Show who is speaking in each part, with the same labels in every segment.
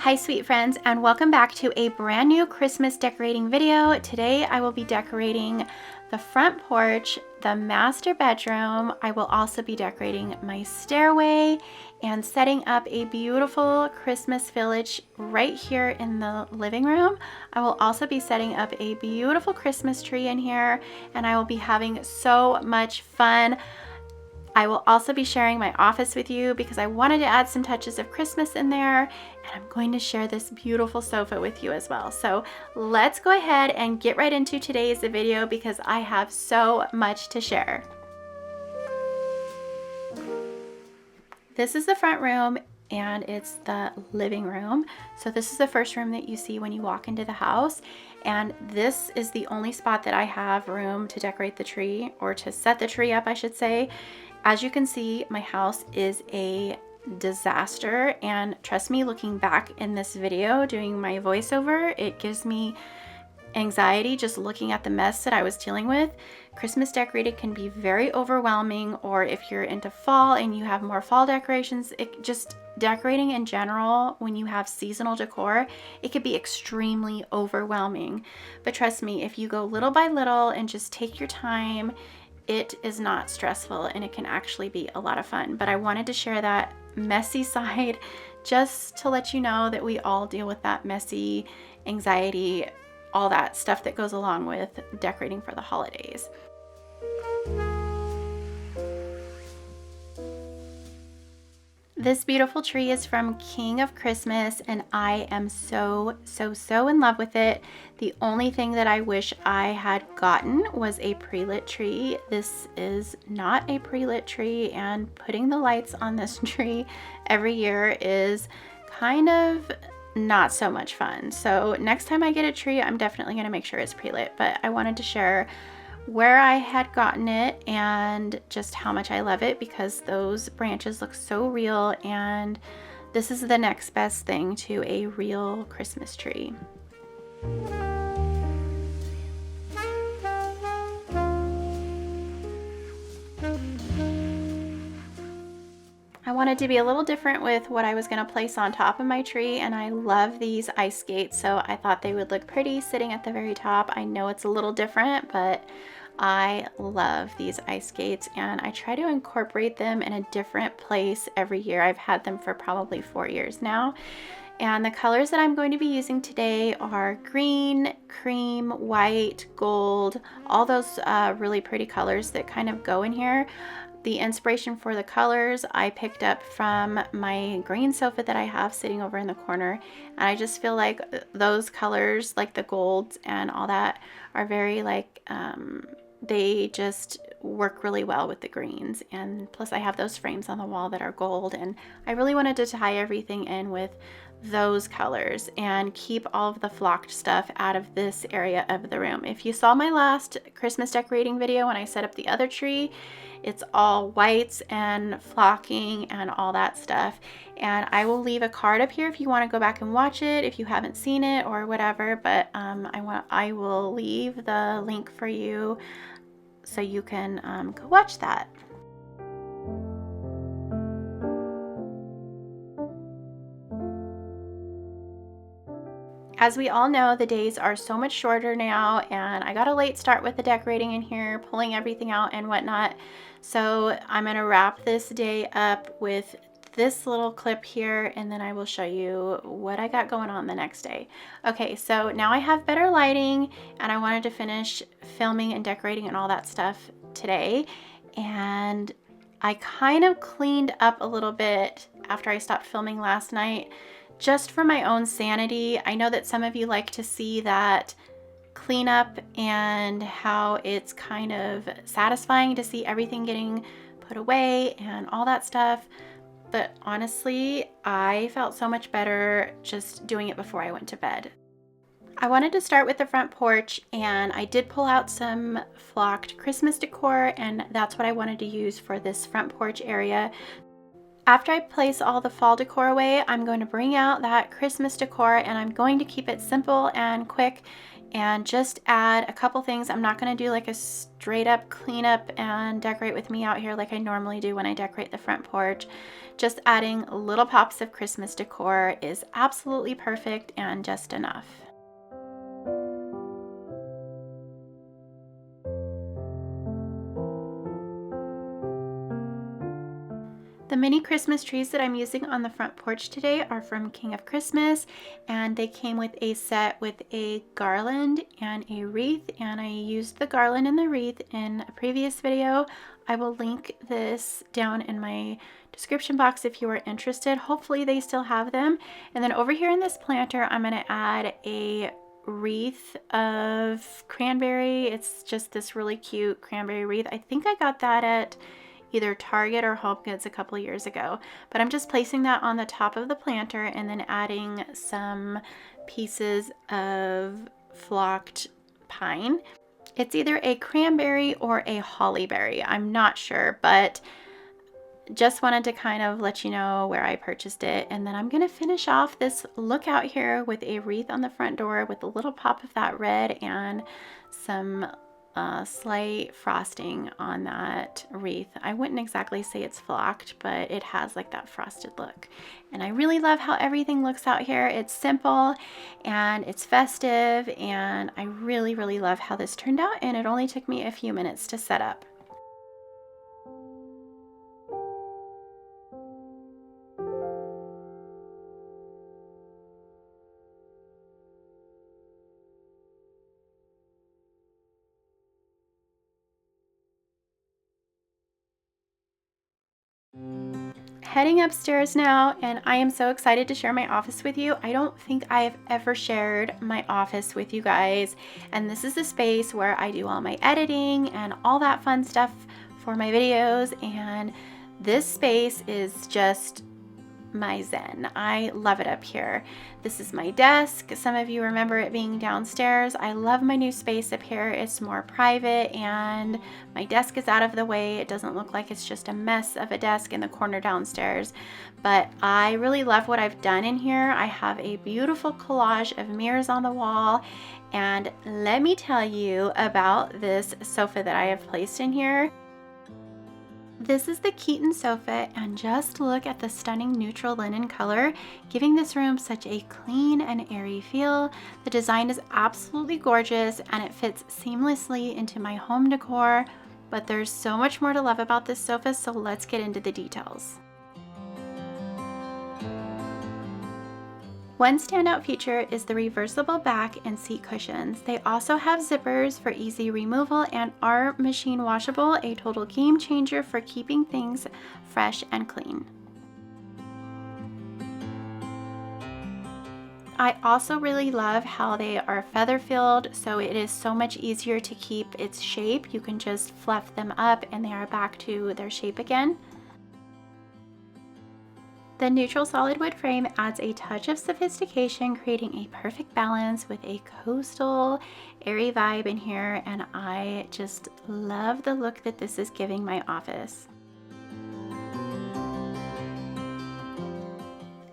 Speaker 1: Hi sweet friends, and welcome back to a brand new Christmas decorating video. Today I will be decorating the front porch, the master bedroom. I will also be decorating my stairway and setting up a beautiful Christmas village right here in the living room. I will also be setting up a beautiful Christmas tree in here, and I will be having so much fun. I will also be sharing my office with you because I wanted to add some touches of Christmas in there, and I'm going to share this beautiful sofa with you as well. So let's go ahead and get right into today's video because I have so much to share. This is the front room and it's the living room. So this is the first room that you see when you walk into the house. And this is the only spot that I have room to decorate the tree, or to set the tree up, I should say. As you can see, my house is a disaster, and trust me, looking back in this video doing my voiceover, it gives me anxiety just looking at the mess that I was dealing with. Christmas decorating can be very overwhelming, or if you're into fall and you have more fall decorations, decorating in general, when you have seasonal decor, it could be extremely overwhelming. But trust me, if you go little by little and just take your time, it is not stressful and it can actually be a lot of fun. But I wanted to share that messy side just to let you know that we all deal with that messy anxiety, all that stuff that goes along with decorating for the holidays. This beautiful tree is from King of Christmas, and I am so in love with it. The only thing that I wish I had gotten was a pre-lit tree. This is not a pre-lit tree, and putting the lights on this tree every year is kind of not so much fun. So next time I get a tree, I'm definitely going to make sure it's pre-lit. But I wanted to share where I had gotten it and just how much I love it, because those branches look so real, and this is the next best thing to a real Christmas tree. I wanted to be a little different with what I was going to place on top of my tree, and I love these ice skates, so I thought they would look pretty sitting at the very top. I know it's a little different, but I love these ice skates, and I try to incorporate them in a different place every year. I've had them for probably 4 years now. And the colors that I'm going to be using today are green, cream, white, gold, all those really pretty colors that kind of go in here. The inspiration for the colors I picked up from my green sofa that I have sitting over in the corner. And I just feel like those colors, like the golds and all that, are very they just work really well with the greens. And plus I have those frames on the wall that are gold, and I really wanted to tie everything in with those colors and keep all of the flocked stuff out of this area of the room. If you saw my last Christmas decorating video when I set up the other tree, it's all whites and flocking and all that stuff. And I will leave a card up here if you want to go back and watch it if you haven't seen it or whatever. But I will leave the link for you so you can go watch that. As we all know, the days are so much shorter now, and I got a late start with the decorating in here, pulling everything out and whatnot. So I'm going to wrap this day up with this little clip here, and then I will show you what I got going on the next day. Okay, so now I have better lighting, and I wanted to finish filming and decorating and all that stuff today. And I kind of cleaned up a little bit after I stopped filming last night, just for my own sanity. I know that some of you like to see that cleanup and how it's kind of satisfying to see everything getting put away and all that stuff. But honestly, I felt so much better just doing it before I went to bed. I wanted to start with the front porch, and I did pull out some flocked Christmas decor, and that's what I wanted to use for this front porch area. After I place all the fall decor away, I'm going to bring out that Christmas decor, and I'm going to keep it simple and quick. and just add a couple things. I'm not going to do like a straight up clean up and decorate with me out here like I normally do when I decorate the front porch. Just adding little pops of Christmas decor is absolutely perfect and just enough. The mini Christmas trees that I'm using on the front porch today are from King of Christmas, and they came with a set with a garland and a wreath, and I used the garland and the wreath in a previous video. I will link this down in my description box if you are interested. Hopefully they still have them. And then over here in this planter, I'm going to add a wreath of cranberry. It's just this really cute cranberry wreath. I think I got that at either Target or Home Goods a couple of years ago, but I'm just placing that on the top of the planter and then adding some pieces of flocked pine. It's either a cranberry or a hollyberry, I'm not sure, but just wanted to kind of let you know where I purchased it. And then I'm going to finish off this look out here with a wreath on the front door with a little pop of that red and some slight frosting on that wreath. I wouldn't exactly say it's flocked, but it has like that frosted look. And I really love how everything looks out here. It's simple and it's festive, and I really, really love how this turned out, and it only took me a few minutes to set up. Heading upstairs now, and I am so excited to share my office with you. I don't think I have ever shared my office with you guys, and this is the space where I do all my editing and all that fun stuff for my videos, and this space is just my zen. I love it up here. This is my desk. Some of you remember it being downstairs. I love my new space up here. It's more private and my desk is out of the way. It doesn't look like it's just a mess of a desk in the corner downstairs, but I really love what I've done in here. I have a beautiful collage of mirrors on the wall, and let me tell you about this sofa that I have placed in here. This is the Keaton sofa, and just look at the stunning neutral linen color, giving this room such a clean and airy feel. The design is absolutely gorgeous and it fits seamlessly into my home decor, but there's so much more to love about this sofa, so let's get into the details. One standout feature is the reversible back and seat cushions. They also have zippers for easy removal and are machine washable, a total game changer for keeping things fresh and clean. I also really love how they are feather filled, so it is so much easier to keep its shape. You can just fluff them up and they are back to their shape again. The neutral solid wood frame adds a touch of sophistication, creating a perfect balance with a coastal, airy vibe in here, and I just love the look that this is giving my office.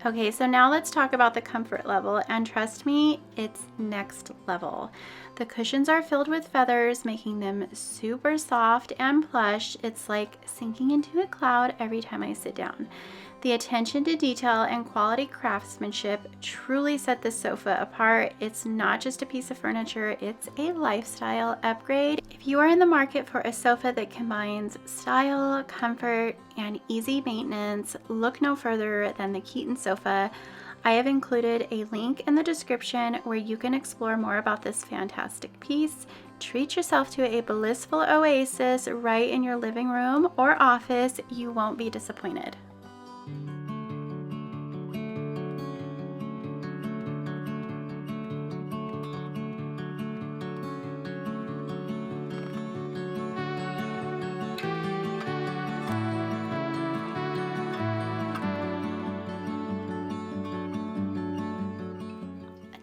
Speaker 1: Okay, so now let's talk about the comfort level, and trust me, it's next level. The cushions are filled with feathers, making them super soft and plush. It's like sinking into a cloud every time I sit down. The attention to detail and quality craftsmanship truly set this sofa apart. It's not just a piece of furniture, it's a lifestyle upgrade. If you are in the market for a sofa that combines style, comfort, and easy maintenance, look no further than the Keaton sofa. I have included a link in the description where you can explore more about this fantastic piece. Treat yourself to a blissful oasis right in your living room or office. You won't be disappointed.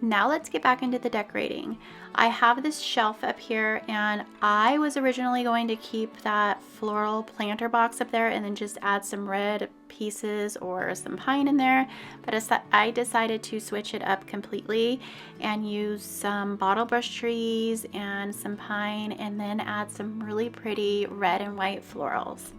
Speaker 1: Now let's get back into the decorating. I have this shelf up here, and I was originally going to keep that floral planter box up there and then just add some red pieces or some pine in there, but I decided to switch it up completely and use some bottle brush trees and some pine, and then add some really pretty red and white florals.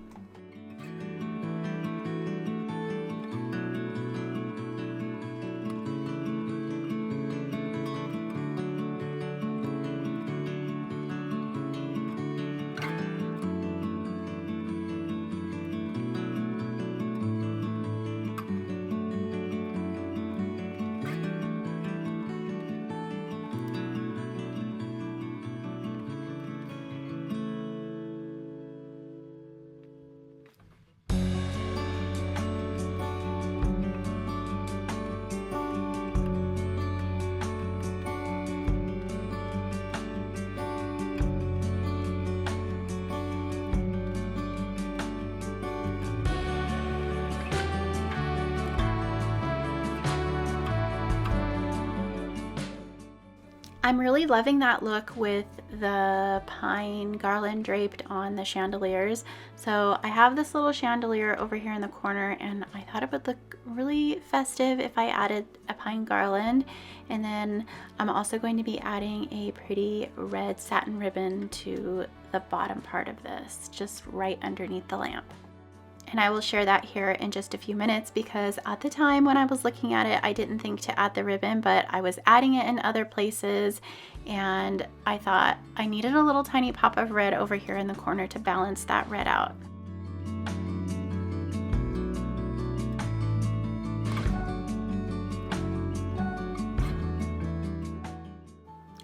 Speaker 1: I'm really loving that look with the pine garland draped on the chandeliers. So I have this little chandelier over here in the corner, and I thought it would look really festive if I added a pine garland. And then I'm also going to be adding a pretty red satin ribbon to the bottom part of this, just right underneath the lamp. And I will share that here in just a few minutes, because at the time when I was looking at it, I didn't think to add the ribbon, but I was adding it in other places, and I thought I needed a little tiny pop of red over here in the corner to balance that red out.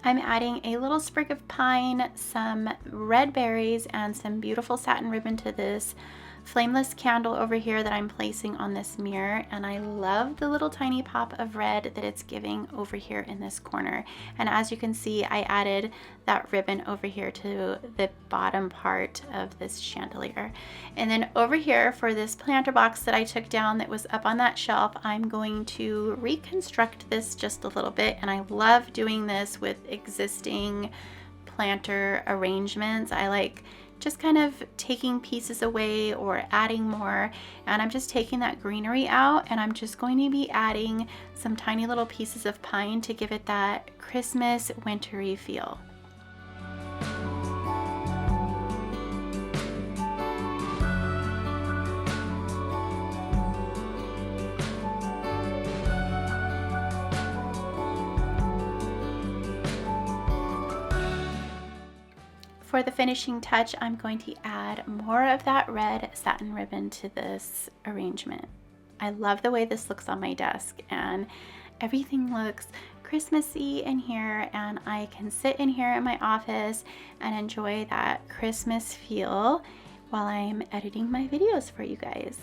Speaker 1: I'm adding a little sprig of pine, some red berries, and some beautiful satin ribbon to this flameless candle over here that I'm placing on this mirror, and I love the little tiny pop of red that it's giving over here in this corner. And as you can see, I added that ribbon over here to the bottom part of this chandelier. And then over here for this planter box that I took down that was up on that shelf, I'm going to reconstruct this just a little bit, and I love doing this with existing planter arrangements. I like just kind of taking pieces away or adding more, and I'm just taking that greenery out, and I'm just going to be adding some tiny little pieces of pine to give it that Christmas wintry feel. For the finishing touch, I'm going to add more of that red satin ribbon to this arrangement. I love the way this looks on my desk, and everything looks Christmassy in here, and I can sit in here in my office and enjoy that Christmas feel while I'm editing my videos for you guys.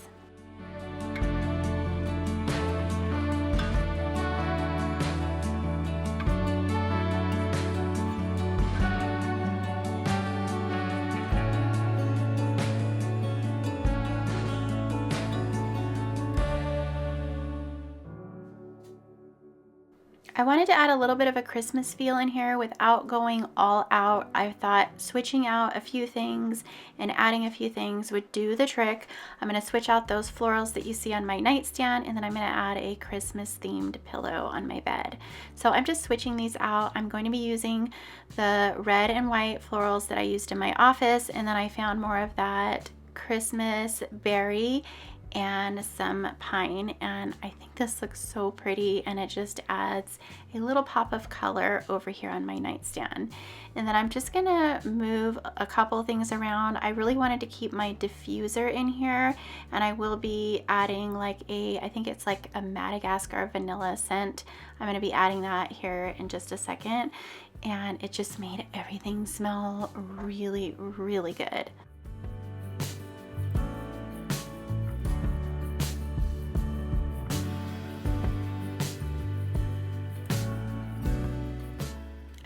Speaker 1: I wanted to add a little bit of a Christmas feel in here without going all out. I thought switching out a few things and adding a few things would do the trick. I'm going to switch out those florals that you see on my nightstand, and then I'm going to add a Christmas themed pillow on my bed. So I'm just switching these out. I'm going to be using the red and white florals that I used in my office, and then I found more of that Christmas berry and some pine, and I think this looks so pretty, and it just adds a little pop of color over here on my nightstand. And then I'm just gonna move a couple things around. I really wanted to keep my diffuser in here, and I will be adding like I think it's like a Madagascar vanilla scent. I'm gonna be adding that here in just a second, and it just made everything smell really, really good.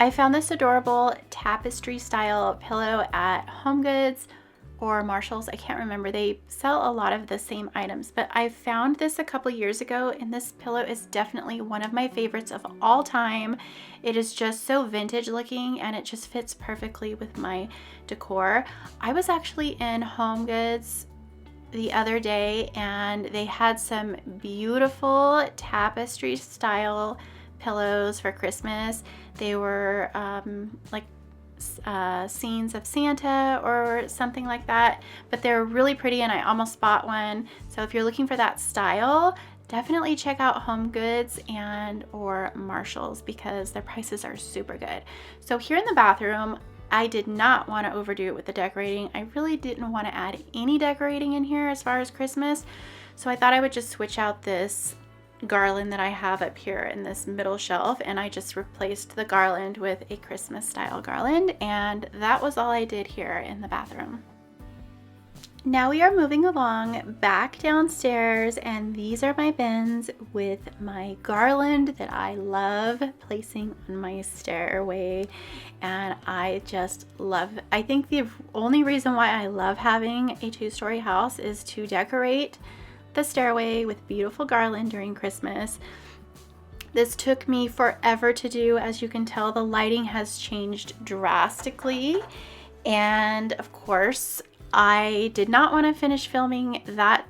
Speaker 1: I found this adorable tapestry style pillow at HomeGoods or Marshalls. I can't remember. They sell a lot of the same items, but I found this a couple years ago, and this pillow is definitely one of my favorites of all time. It is just so vintage looking, and it just fits perfectly with my decor. I was actually in Home Goods the other day, and they had some beautiful tapestry style pillows for Christmas. They were like scenes of Santa or something like that, but they're really pretty, and I almost bought one. So if you're looking for that style, definitely check out Home Goods and or Marshalls, because their prices are super good. So here in the bathroom, I did not want to overdo it with the decorating. I really didn't want to add any decorating in here as far as Christmas, so I thought I would just switch out this garland that I have up here in this middle shelf, and I just replaced the garland with a Christmas style garland, and that was all I did here in the bathroom. Now we are moving along back downstairs, and these are my bins with my garland that I love placing on my stairway, and I just love it. I think the only reason why I love having a two-story house is to decorate the stairway with beautiful garland during Christmas. This took me forever to do. As you can tell, the lighting has changed drastically, and of course I did not want to finish filming that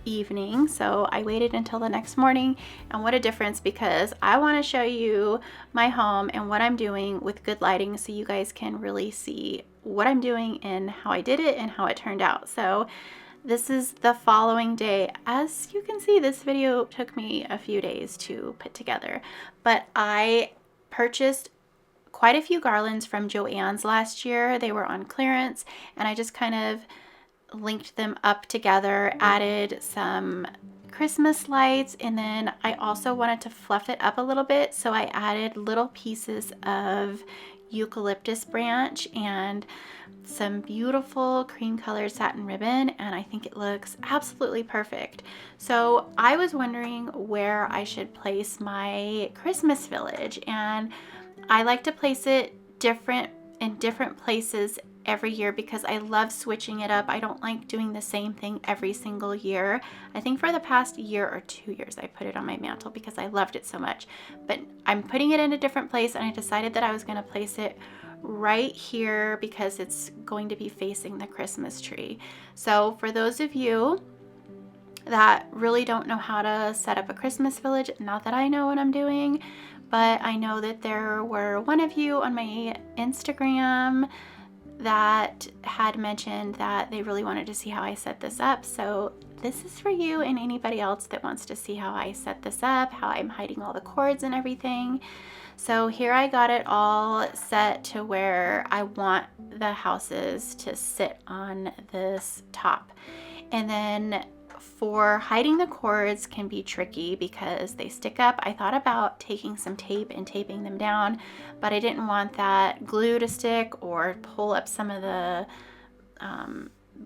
Speaker 1: evening, so I waited until the next morning. And what a difference, because I want to show you my home and what I'm doing with good lighting, so you guys can really see what I'm doing and how I did it and how it turned out. So this is the following day. As you can see, this video took me a few days to put together, but I purchased quite a few garlands from Joann's last year. They were on clearance, and I just kind of linked them up together, added some Christmas lights, and then I also wanted to fluff it up a little bit, so I added little pieces of eucalyptus branch and some beautiful cream colored satin ribbon, and I think it looks absolutely perfect. So I was wondering where I should place my Christmas village, and I like to place it in different places every year because I love switching it up. I don't like doing the same thing every single year. I think for the past year or 2 years I put it on my mantle because I loved it so much, but I'm putting it in a different place, and I decided that I was going to place it right here because it's going to be facing the Christmas tree. So for those of you that really don't know how to set up a Christmas village, not that I know what I'm doing, but I know that there were one of you on my Instagram that had mentioned that they really wanted to see how I set this up. So this is for you and anybody else that wants to see how I set this up, how I'm hiding all the cords and everything. So here I got it all set to where I want the houses to sit on this top. And then for hiding the cords can be tricky because they stick up. I thought about taking some tape and taping them down, but I didn't want that glue to stick or pull up some of the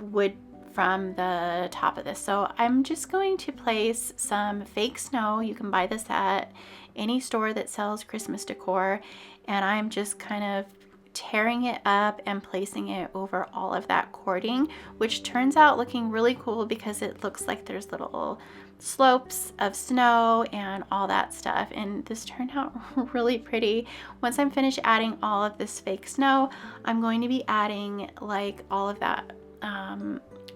Speaker 1: wood from the top of this. So I'm just going to place some fake snow. You can buy this at any store that sells Christmas decor, and I'm just kind of tearing it up and placing it over all of that cording, which turns out looking really cool because it looks like there's little slopes of snow and all that stuff, and this turned out really pretty. Once I'm finished adding all of this fake snow, I'm going to be adding like all of that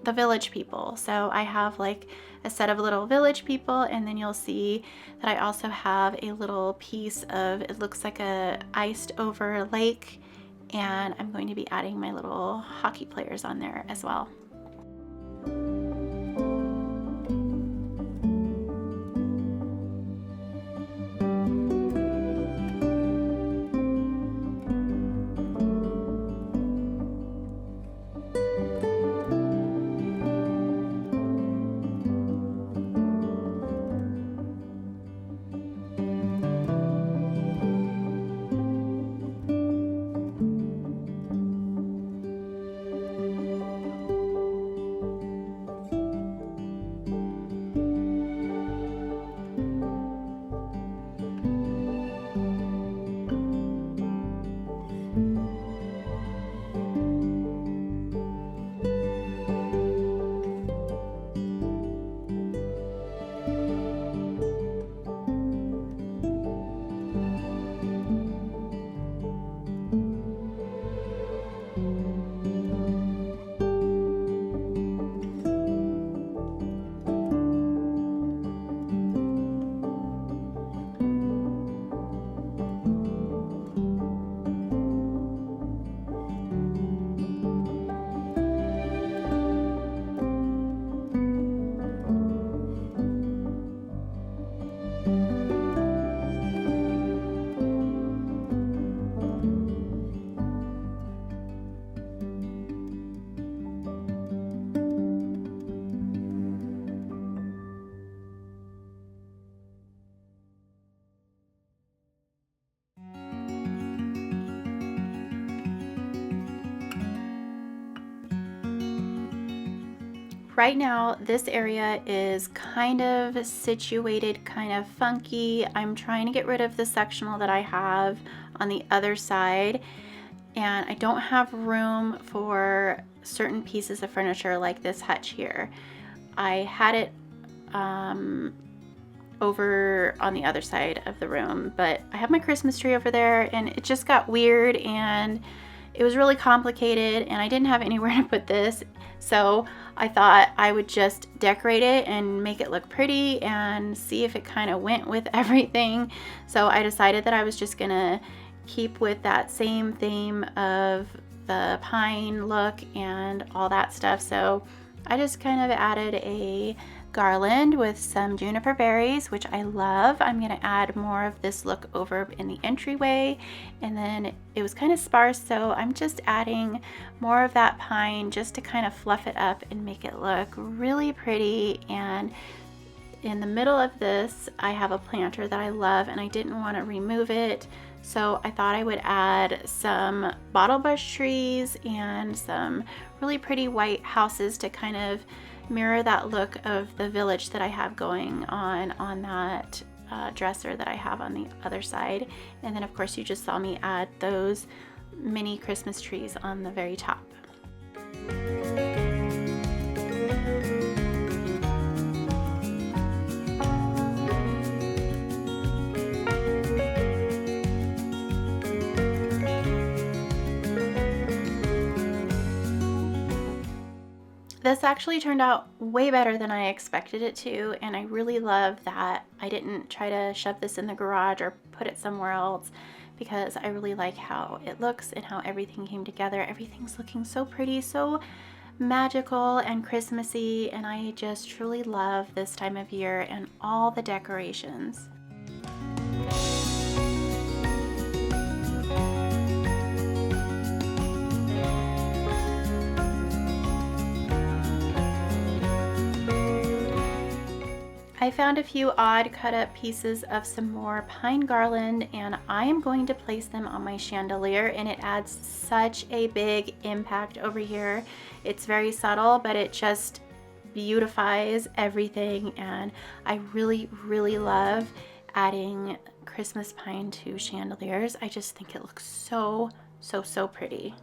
Speaker 1: the village people. So I have like a set of little village people, and then you'll see that I also have a little piece of, it looks like a iced over lake, and I'm going to be adding my little hockey players on there as well. Right now, this area is kind of situated kind of funky. I'm trying to get rid of the sectional that I have on the other side, and I don't have room for certain pieces of furniture like this hutch here. I had it over on the other side of the room, but I have my Christmas tree over there, and it just got weird and it was really complicated, and I didn't have anywhere to put this. So I thought I would just decorate it and make it look pretty and see if it kind of went with everything. So I decided that I was just gonna keep with that same theme of the pine look and all that stuff. So I just kind of added a garland with some juniper berries, which I love. I'm gonna add more of this look over in the entryway, and then it was kind of sparse, so I'm just adding more of that pine just to kind of fluff it up and make it look really pretty. And in the middle of this, I have a planter that I love, and I didn't want to remove it, so I thought I would add some bottle bush trees and some really pretty white houses to kind of mirror that look of the village that I have going on that dresser that I have on the other side. And then of course you just saw me add those mini Christmas trees on the very top. This actually turned out way better than I expected it to, and I really love that I didn't try to shove this in the garage or put it somewhere else, because I really like how it looks and how everything came together. Everything's looking so pretty, so magical and Christmassy, and I just truly love this time of year and all the decorations. I found a few odd cut up pieces of some more pine garland, and I am going to place them on my chandelier, and it adds such a big impact over here. It's very subtle, but it just beautifies everything, and I really love adding Christmas pine to chandeliers. I just think it looks so pretty.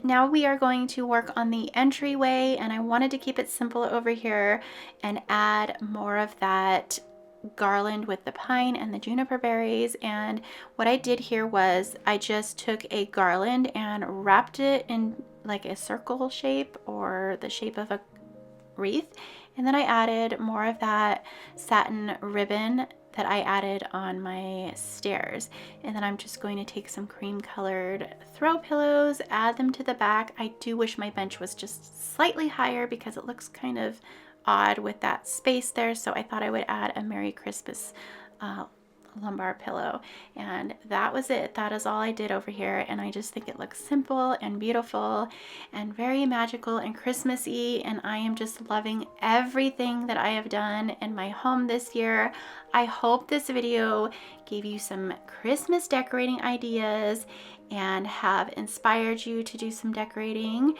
Speaker 1: Now we are going to work on the entryway, and I wanted to keep it simple over here and add more of that garland with the pine and the juniper berries. And what I did here was I just took a garland and wrapped it in like a circle shape or the shape of a wreath, and then I added more of that satin ribbon that I added on my stairs. And then I'm just going to take some cream colored throw pillows, add them to the back. I do wish my bench was just slightly higher because it looks kind of odd with that space there, so I thought I would add a Merry Christmas lumbar pillow, and that was it. That is all I did over here, and I just think it looks simple and beautiful and very magical and Christmassy, and I am just loving everything that I have done in my home this year. I hope this video gave you some Christmas decorating ideas and have inspired you to do some decorating.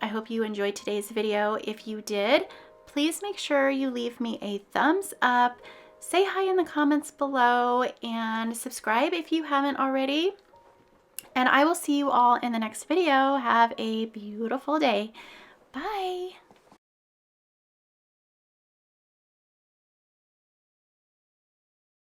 Speaker 1: I hope you enjoyed today's video. If you did, please make sure you leave me a thumbs up, say hi in the comments below, and subscribe if you haven't already. And I will see you all in the next video. Have a beautiful day. Bye!